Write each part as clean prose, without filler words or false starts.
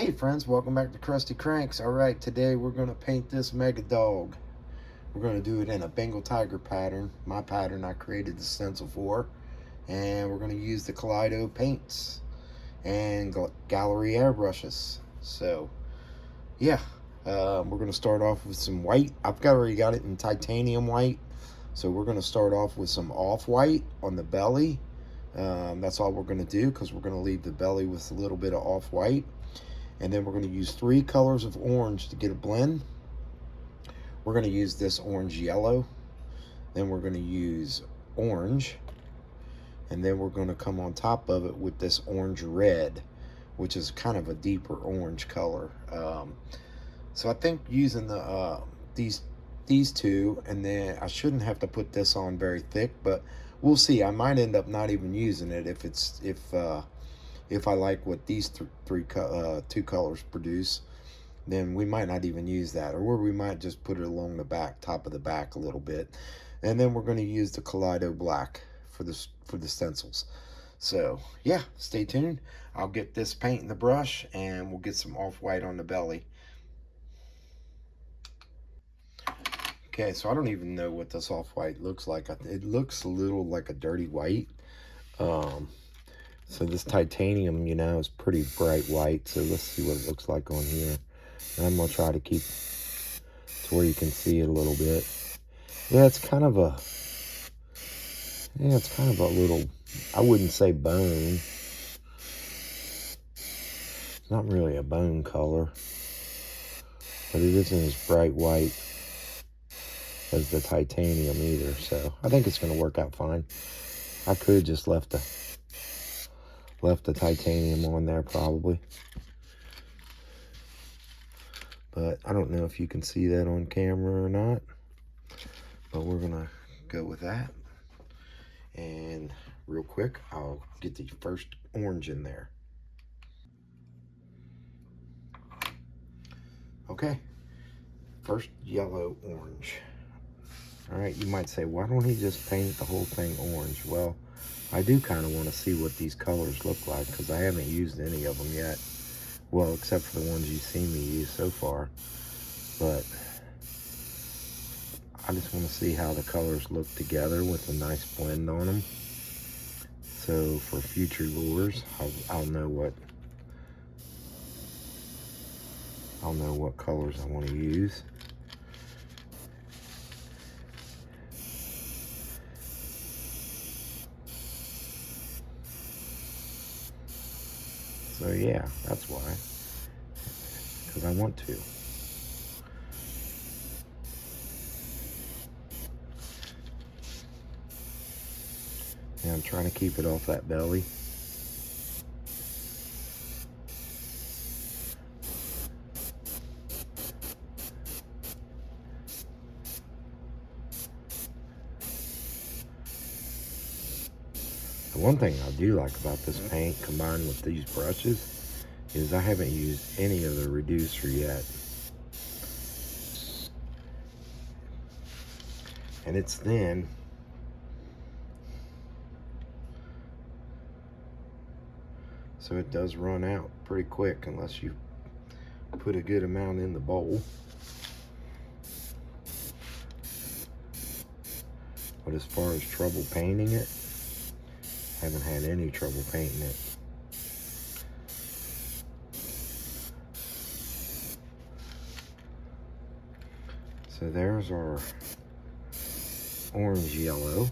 Hey friends, welcome back to Krusty Cranks. Alright, today we're going to paint this Megadog. We're going to do it in a Bengal Tiger pattern. My pattern I created the stencil for. And we're going to use the Kaleido paints and Gaahleri airbrushes. So, yeah, we're going to start off with some white. I've already got it in titanium white. So we're going to start off with some off-white on the belly. That's all we're going to do because we're going to leave the belly with a little bit of off-white. And then we're going to use 3 colors of orange to get a blend. We're going to use this orange yellow. Then we're going to use orange. And then we're going to come on top of it with this orange red, which is kind of a deeper orange color. So I think using the these two, and then I shouldn't have to put this on very thick, but we'll see. I might end up not even using it if I like what these two colors produce. Then we might not even use that, or we might just put it along the back, top of the back a little bit. And then we're going to use the Kaleido black for the stencils. So yeah, stay tuned. I'll get this paint in the brush and we'll get some off-white on the belly. Okay, so I don't even know what this off-white looks like. It looks a little like a dirty white. So this titanium, you know, is pretty bright white. So let's see what it looks like on here. And I'm going to try to keep to where you can see it a little bit. Yeah, it's kind of a little, I wouldn't say bone. It's not really a bone color. But it isn't as bright white as the titanium either. So I think it's going to work out fine. I could have just left the titanium on there probably, but I don't know if you can see that on camera or not, but we're gonna go with that. And real quick, I'll get the first orange in there. Okay, first yellow orange. All right, you might say, why don't he just paint the whole thing orange? Well, I do kind of want to see what these colors look like because I haven't used any of them yet. Well, except for the ones you've seen me use so far. But I just want to see how the colors look together with a nice blend on them. So for future lures, I'll know what colors I want to use. So yeah, that's why, because I want to. And I'm trying to keep it off that belly. The one thing I do like about this paint combined with these brushes is I haven't used any of the reducer yet. And it's thin. So it does run out pretty quick unless you put a good amount in the bowl. But as far as trouble painting it, I haven't had any trouble painting it. So there's our orange yellow.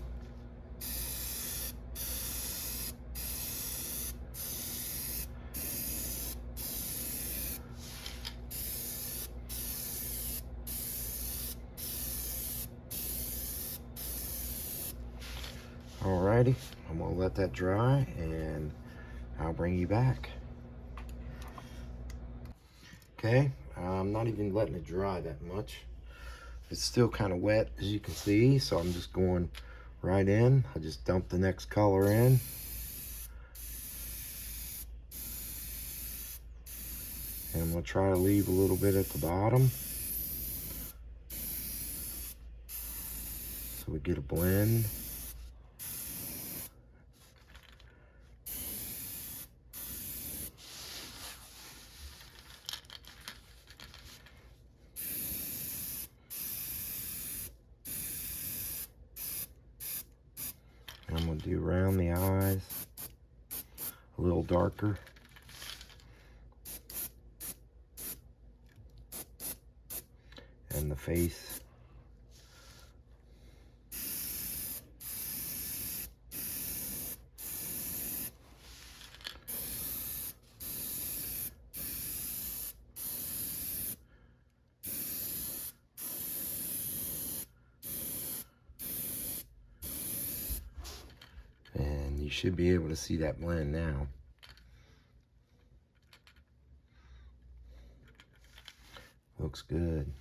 Alrighty, I'm gonna let that dry and I'll bring you back. Okay, I'm not even letting it dry that much. It's still kind of wet, as you can see, so I'm just going right in. I just dumped the next color in. And I'm gonna try to leave a little bit at the bottom so we get a blend. do around the eyes, a little darker. And the face. And you should be able to see that blend now. Looks good.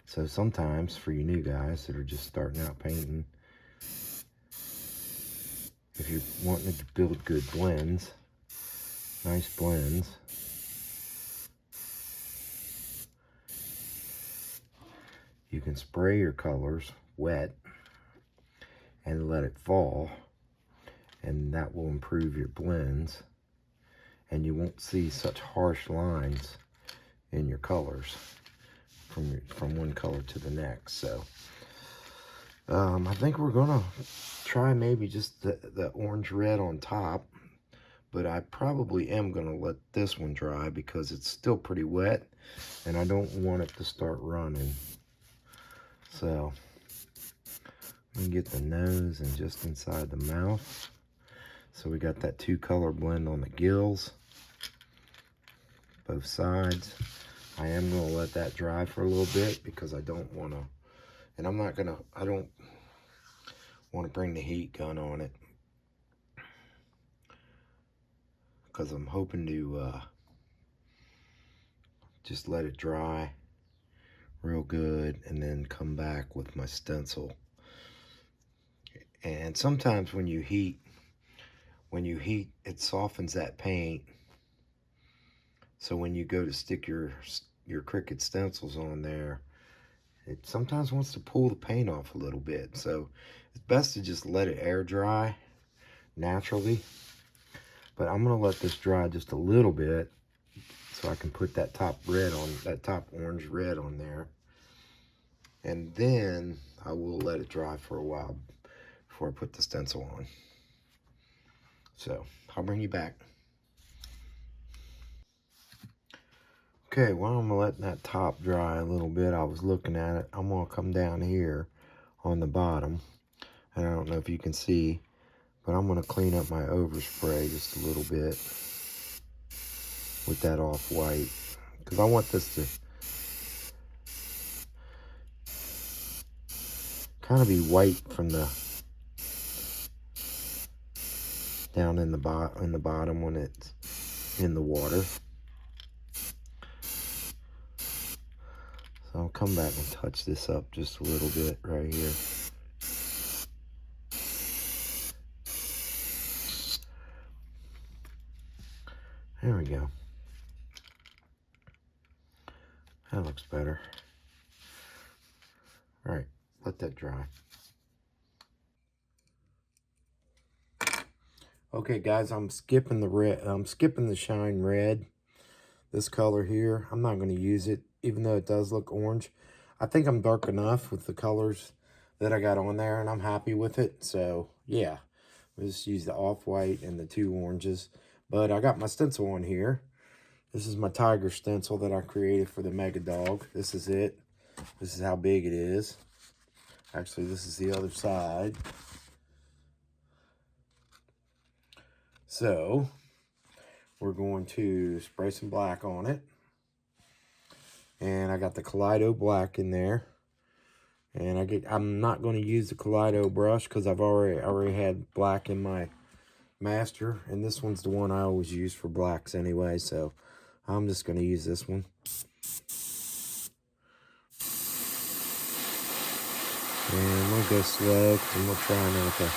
So sometimes for you new guys that are just starting out painting, if you're wanting to build good blends, nice blends, you can spray your colors wet and let it fall, and that will improve your blends, and you won't see such harsh lines in your colors from one color to the next. So I think we're gonna try maybe just the orange red on top, but I probably am gonna let this one dry because it's still pretty wet and I don't want it to start running. So let me get the nose and just inside the mouth. So we got that 2-color blend on the gills, both sides. I am going to let that dry for a little bit because I don't want to, and I don't want to bring the heat gun on it because I'm hoping to just let it dry real good and then come back with my stencil. And sometimes when you heat, it softens that paint. So when you go to stick your Cricut stencils on there, it sometimes wants to pull the paint off a little bit. So it's best to just let it air dry naturally. But I'm gonna let this dry just a little bit so I can put that top orange red on there. And then I will let it dry for a while before I put the stencil on. So I'll bring you back. Okay, while I'm letting that top dry a little bit, I was looking at it. I'm gonna come down here on the bottom, and I don't know if you can see, but I'm gonna clean up my overspray just a little bit with that off-white, because I want this to kind of be white from the down in the bottom when it's in the water. So I'll come back and touch this up just a little bit right here. There we go. That looks better. All right, let that dry. Okay, guys, I'm skipping the red. I'm skipping the shine red. This color here, I'm not going to use it, even though it does look orange. I think I'm dark enough with the colors that I got on there, and I'm happy with it. So yeah, we'll just use the off-white and the 2 oranges. But I got my stencil on here. This is my Tiger stencil that I created for the Megadog. This is it. This is how big it is. Actually, this is the other side. So we're going to spray some black on it. And I got the Kaleido black in there. And I'm not going to use the Kaleido brush because I've already had black in my master. And this one's the one I always use for blacks anyway. So I'm just going to use this one. And we'll go slow because we'll try not to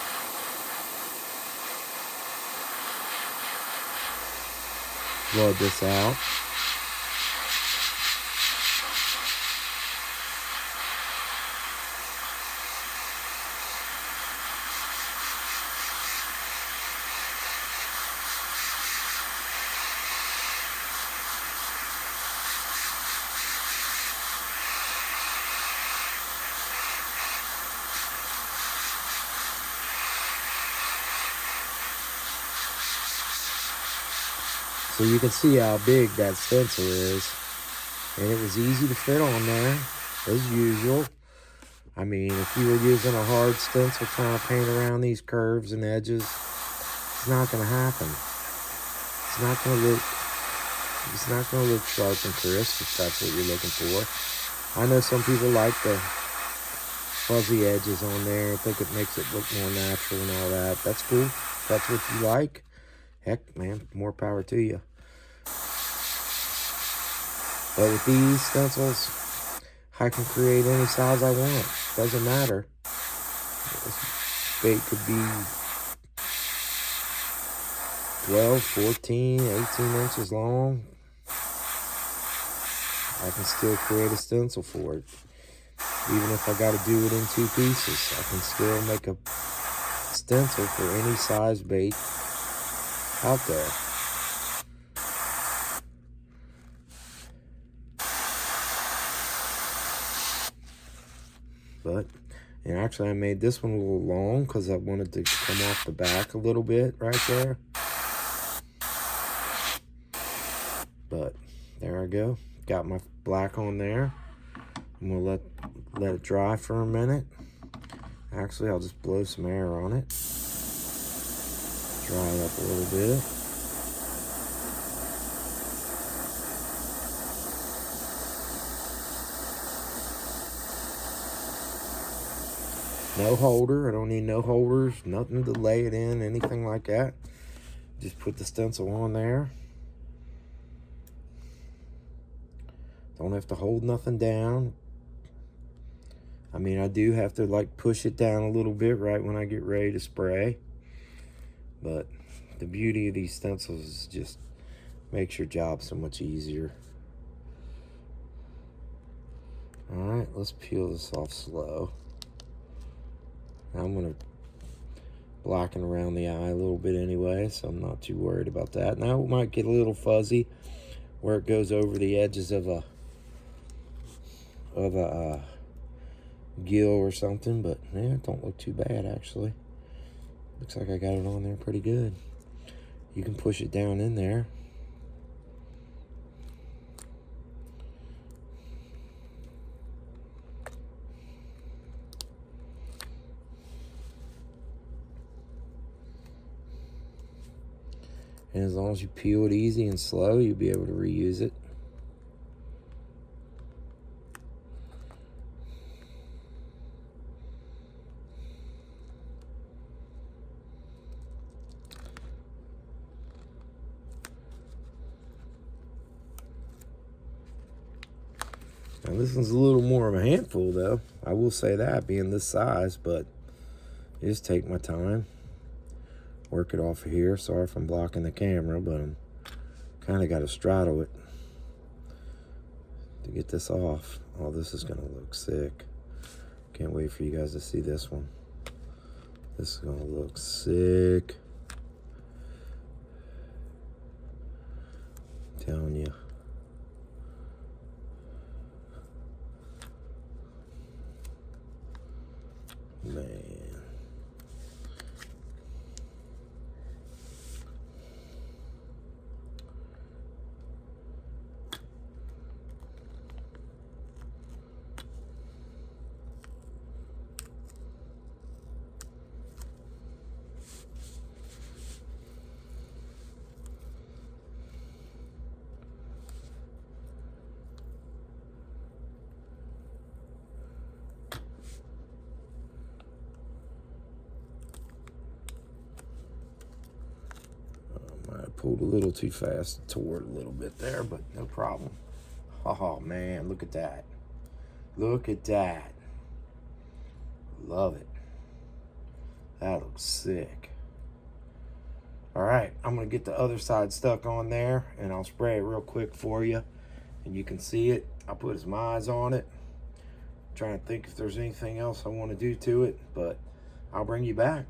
flood this out. So you can see how big that stencil is. And it was easy to fit on there, as usual. I mean, if you were using a hard stencil trying to paint around these curves and edges, it's not going to happen. It's not going to look sharp and crisp if that's what you're looking for. I know some people like the fuzzy edges on there. I think it makes it look more natural and all that. That's cool. If that's what you like, heck, man, more power to you. But with these stencils, I can create any size I want. Doesn't matter. This bait could be 12, 14, 18 inches long. I can still create a stencil for it. Even if I got to do it in 2 pieces, I can still make a stencil for any size bait out there. But, and actually I made this one a little long because I wanted to come off the back a little bit right there. But there I go. Got my black on there. I'm gonna let it dry for a minute. Actually, I'll just blow some air on it. Dry it up a little bit. No holder. I don't need no holders, nothing to lay it in, anything like that. Just put the stencil on there. Don't have to hold nothing down. I mean, I do have to like push it down a little bit right when I get ready to spray. But the beauty of these stencils is just makes your job so much easier. All right, let's peel this off slow. I'm gonna blacken around the eye a little bit anyway, so I'm not too worried about that. Now it might get a little fuzzy where it goes over the edges of a gill or something, but yeah, it don't look too bad actually. Looks like I got it on there pretty good. You can push it down in there. And as long as you peel it easy and slow, you'll be able to reuse it. Now this one's a little more of a handful though. I will say that, being this size, but I just take my time. Work it off of here. Sorry if I'm blocking the camera, but I'm kind of got to straddle it to get this off. Oh, this is going to look sick. Can't wait for you guys to see this one. This is going to look sick. I'm telling you. Man. I pulled a little too fast toward a little bit there, but no problem. Oh man, look at that. Look at that. Love it. That looks sick. All right, I'm gonna get the other side stuck on there and I'll spray it real quick for you. And you can see it. I'll put some eyes on it. I'm trying to think if there's anything else I want to do to it, but I'll bring you back.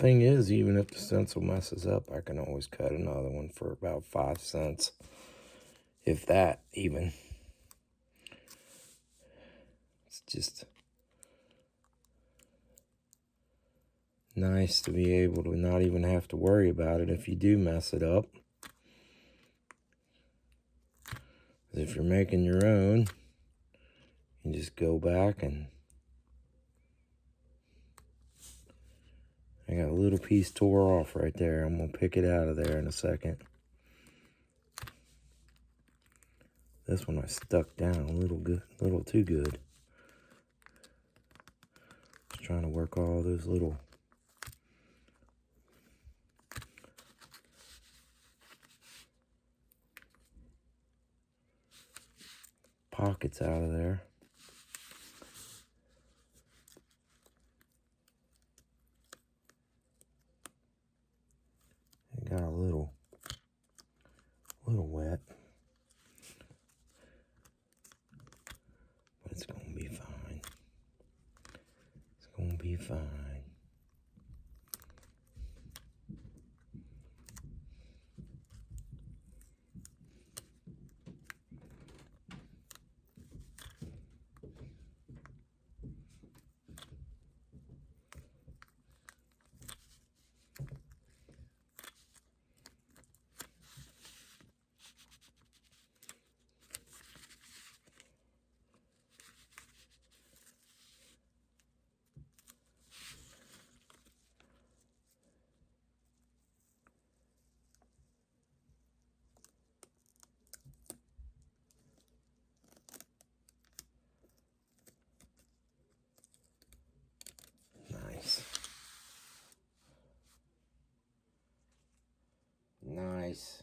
thing is, even if the stencil messes up, I can always cut another one for about 5 cents. If that, even. It's just nice to be able to not even have to worry about it if you do mess it up. If you're making your own, you just go back and I got a little piece tore off right there. I'm gonna pick it out of there in a second. This one I stuck down a little too good. Just trying to work all those little pockets out of there. It got a little wet, but it's gonna be fine. It's gonna be fine. Nice.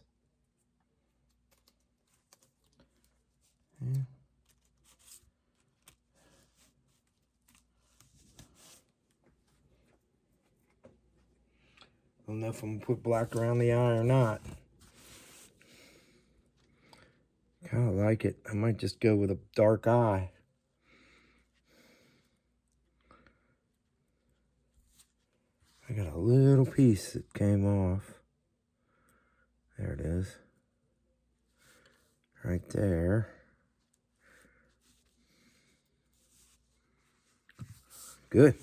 Yeah. I don't know if I'm gonna put black around the eye or not. Kind of like it. I might just go with a dark eye. I got a little piece that came off. There it is. Right there. Good.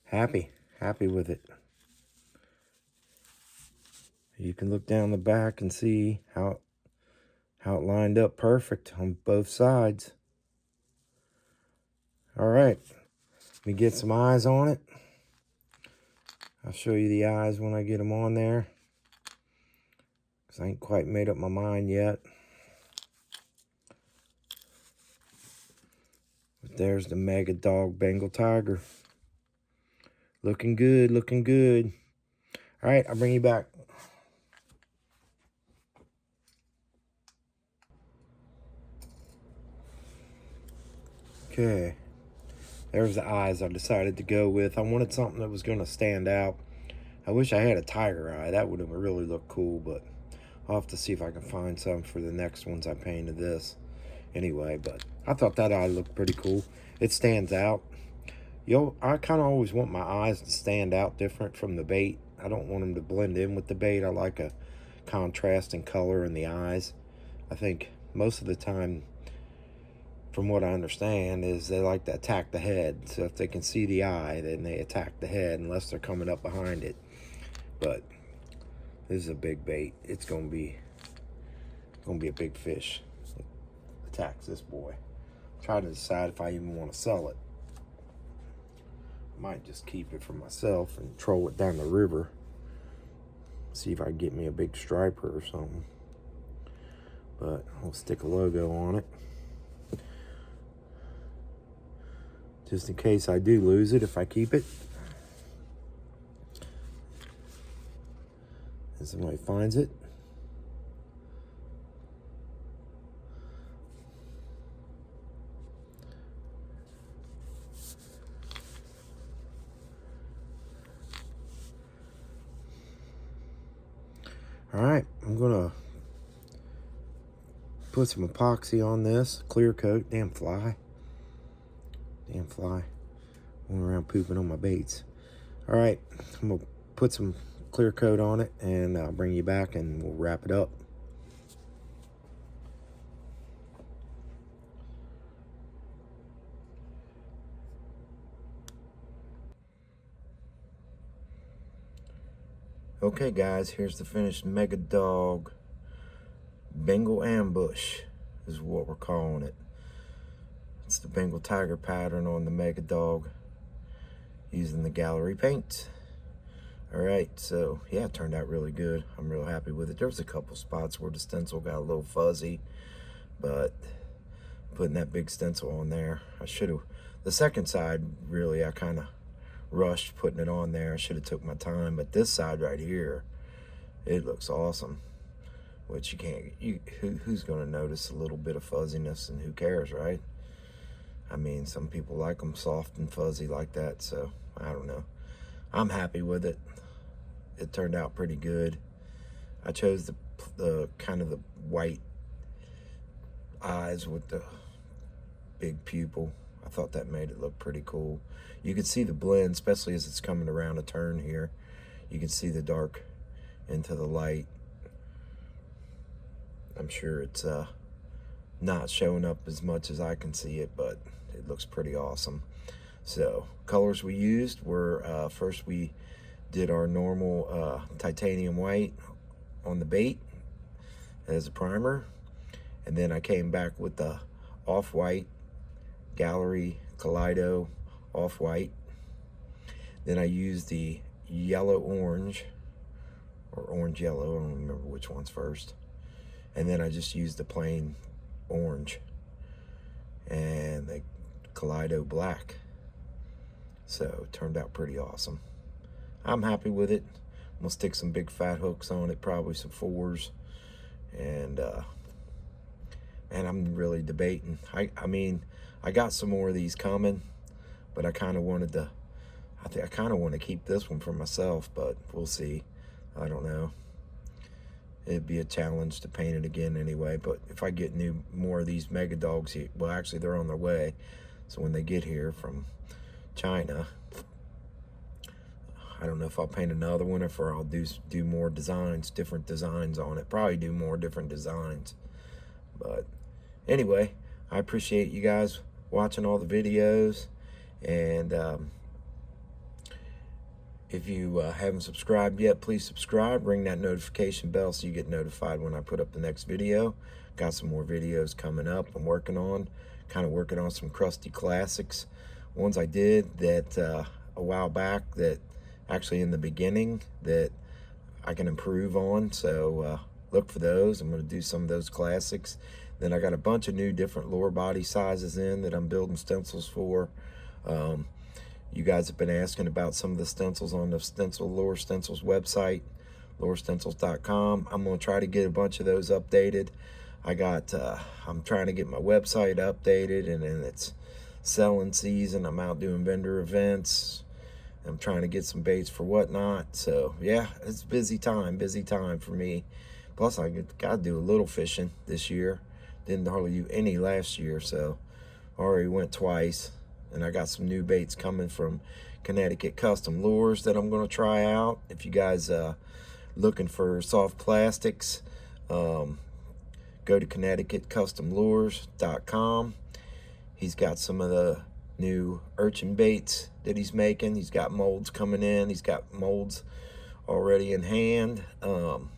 Happy with it. You can look down the back and see how it lined up perfect on both sides. All right, let me get some eyes on it. I'll show you the eyes when I get them on there, because I ain't quite made up my mind yet. But there's the Megadog Bengal Tiger. Looking good, looking good. All right, I'll bring you back. Okay, there's the eyes I decided to go with. I wanted something that was going to stand out. I wish I had a tiger eye. That would have really looked cool, but I'll have to see if I can find some for the next ones I painted this. Anyway, but I thought that eye looked pretty cool. It stands out. I kind of always want my eyes to stand out different from the bait. I don't want them to blend in with the bait. I like a contrast in color in the eyes. I think most of the time, from what I understand, is they like to attack the head. So if they can see the eye, then they attack the head unless they're coming up behind it. But this is a big bait. It's gonna be a big fish that attacks this boy. I'm trying to decide if I even want to sell it. I might just keep it for myself and troll it down the river. See if I can get me a big striper or something. But I'll stick a logo on it, just in case I do lose it if I keep it. And somebody finds it. All right, I'm gonna put some epoxy on this, clear coat. Damn fly. Going around pooping on my baits. All right, I'm gonna put some clear coat on it, and I'll bring you back and we'll wrap it up. Okay guys, here's the finished Megadog Bengal Ambush is what we're calling it. It's the Bengal Tiger pattern on the Megadog using the Gaahleri paint. Alright, so yeah, it turned out really good. I'm real happy with it. There was a couple spots where the stencil got a little fuzzy, but putting that big stencil on there, I should have, the second side really I kind of rushed putting it on there. I should have took my time, but this side right here, it looks awesome. Which you can't, who's going to notice a little bit of fuzziness, and who cares, right? I mean, some people like them soft and fuzzy like that, so I don't know. I'm happy with it. It turned out pretty good. I chose the kind of the white eyes with the big pupil. I thought that made it look pretty cool. You can see the blend, especially as it's coming around a turn here. You can see the dark into the light. I'm sure it's not showing up as much as I can see it, but it looks pretty awesome. So colors we used were, first we did our normal titanium white on the bait as a primer, and then I came back with the off-white Gaahleri Kaleido Off White. Then I used the yellow orange, or orange yellow, I don't remember which one's first. And then I just used the plain orange and the Kaleido black. So it turned out pretty awesome. I'm happy with it. I'm gonna stick some big fat hooks on it, probably some 4s. And I'm really debating. I mean, I got some more of these coming, but I kind of wanted to, I think I kind of want to keep this one for myself, but we'll see. I don't know. It'd be a challenge to paint it again anyway, but if I get more of these Megadogs here, well, actually they're on their way, so when they get here from China, I don't know if I'll paint another one or if I'll do more designs, different designs on it. Probably do more different designs. But anyway, I appreciate you guys watching all the videos, and if you haven't subscribed yet, please subscribe. Ring that notification bell so you get notified when I put up the next video. Got some more videos coming up I'm working on. Kind of working on some crusty classics. Ones I did that a while back, that actually in the beginning, that I can improve on. So look for those. I'm going to do some of those classics. Then I got a bunch of new different lower body sizes in that I'm building stencils for. You guys have been asking about some of the stencils on the Lower Stencils website, lowerstencils.com. I'm going to try to get a bunch of those updated. I'm trying to get my website updated, and then it's selling season. I'm out doing vendor events. I'm trying to get some baits for whatnot. So yeah, it's busy time for me. Plus I got to do a little fishing this year. Didn't hardly do any last year, so already went twice. And I got some new baits coming from Connecticut Custom Lures that I'm going to try out. If you guys looking for soft plastics, go to ConnecticutCustomLures.com. He's got some of the new urchin baits that he's making. He's got molds coming in. He's got molds already in hand. So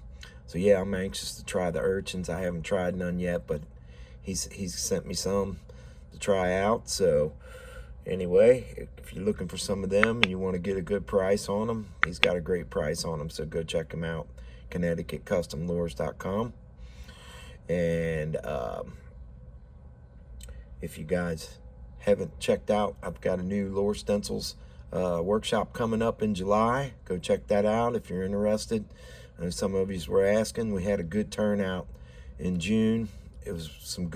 yeah, I'm anxious to try the urchins. I haven't tried none yet, but he's sent me some to try out. So anyway, if you're looking for some of them and you want to get a good price on them, he's got a great price on them. So go check him out, ConnecticutCustomLures.com. And if you guys haven't checked out, I've got a new Lower Stencils workshop coming up in July. Go check that out if you're interested. And some of you were asking. We had a good turnout in June. It was some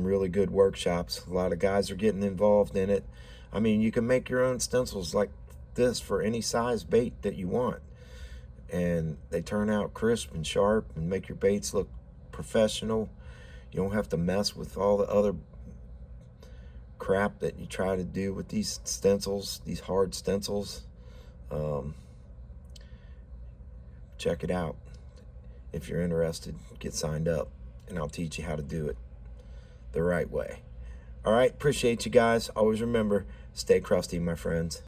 really good workshops. A lot of guys are getting involved in it. I mean, you can make your own stencils like this for any size bait that you want, and they turn out crisp and sharp and make your baits look professional. You don't have to mess with all the other crap that you try to do with these stencils, these hard stencils. Check it out. If you're interested, get signed up, and I'll teach you how to do it the right way. All right, appreciate you guys. Always remember, stay crusty, my friends.